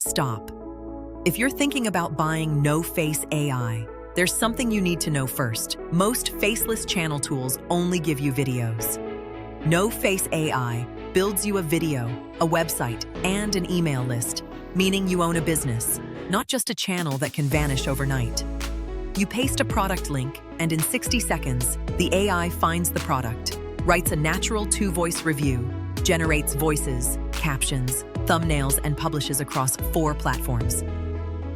stop. If you're thinking about buying NoFace AI, there's something you need to know first. Most faceless channel tools only give you videos. NoFace AI builds you a video, a website, and an email list, meaning you own a business, not just a channel that can vanish overnight. You paste a product link, and in 60 seconds, the AI finds the product, writes a natural two-voice review, generates voices, captions, thumbnails, and publishes across 4 platforms.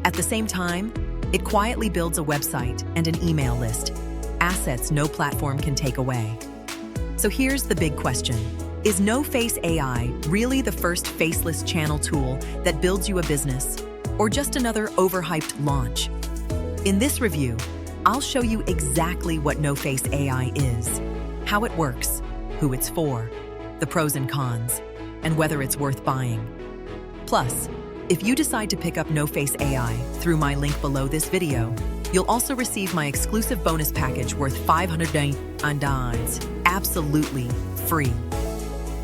At the same time, it quietly builds a website and an email list, assets no platform can take away. So here's the big question. Is NoFace AI really the first faceless channel tool that builds you a business, or just another overhyped launch? In this review, I'll show you exactly what NoFace AI is, how it works, who it's for, the pros and cons, and whether it's worth buying. Plus, if you decide to pick up NoFace AI through my link below this video, you'll also receive my exclusive bonus package worth $500 absolutely free.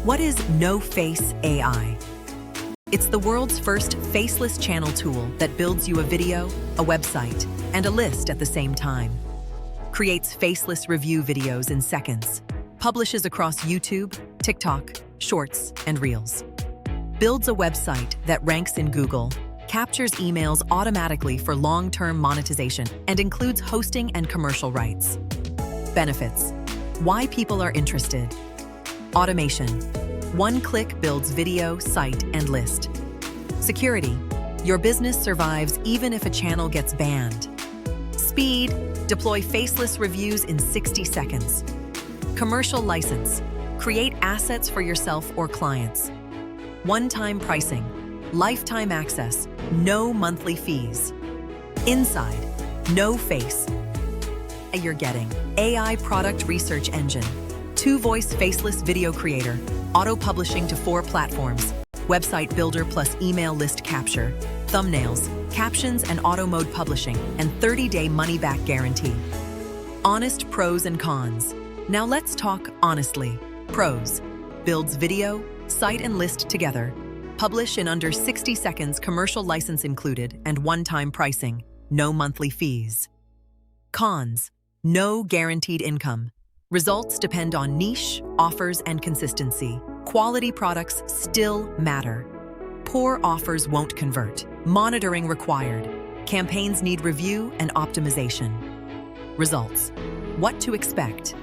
What is NoFace AI? It's the world's first faceless channel tool that builds you a video, a website, and a list at the same time. Creates faceless review videos in seconds. Publishes across YouTube, TikTok, Shorts, and Reels. Builds a website that ranks in Google, captures emails automatically for long-term monetization, and includes hosting and commercial rights. Benefits. Why people are interested. Automation. One click builds video, site, and list. Security. Your business survives even if a channel gets banned. Speed. Deploy faceless reviews in 60 seconds. Commercial license. Create assets for yourself or clients. One-time pricing. Lifetime access. No monthly fees. Inside. NoFace. You're getting AI product research engine, two-voice faceless video creator, auto-publishing to 4 platforms, website builder plus email list capture, thumbnails, captions and auto mode publishing, and 30-day money-back guarantee. Honest pros and cons. Now let's talk honestly. Pros. Builds video, site and list together. Publish in under 60 seconds, commercial license included, and one-time pricing. No monthly fees. Cons. No guaranteed income. Results depend on niche, offers, and consistency. Quality products still matter. Poor offers won't convert. Monitoring required. Campaigns need review and optimization. Results. What to expect.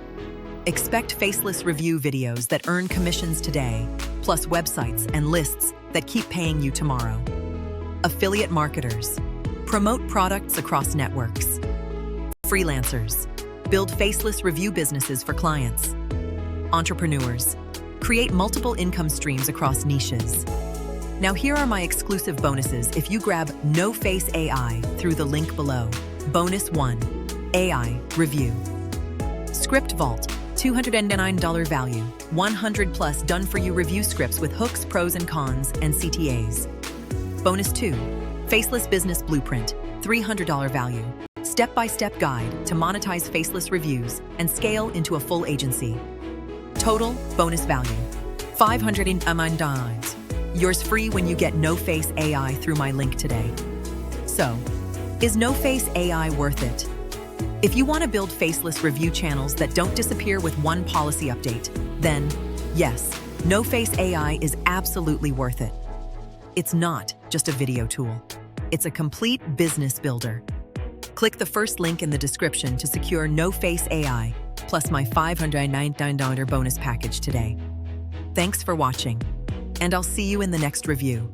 Expect faceless review videos that earn commissions today, plus websites and lists that keep paying you tomorrow. Affiliate marketers. Promote products across networks. Freelancers. Build faceless review businesses for clients. Entrepreneurs. Create multiple income streams across niches. Now here are my exclusive bonuses if you grab NoFace AI through the link below. Bonus 1. AI Review. Script Vault. $209 value. 100 plus done-for-you review scripts with hooks, pros and cons, and CTAs. Bonus 2. Faceless Business Blueprint. $300 value. Step-by-step guide to monetize faceless reviews and scale into a full agency. Total bonus value. $509. Yours free when you get NoFace AI through my link today. So, is NoFace AI worth it? If you want to build faceless review channels that don't disappear with one policy update, then yes, NoFace AI is absolutely worth it. It's not just a video tool. It's a complete business builder. Click the first link in the description to secure NoFace AI, plus my $599 bonus package today. Thanks for watching, and I'll see you in the next review.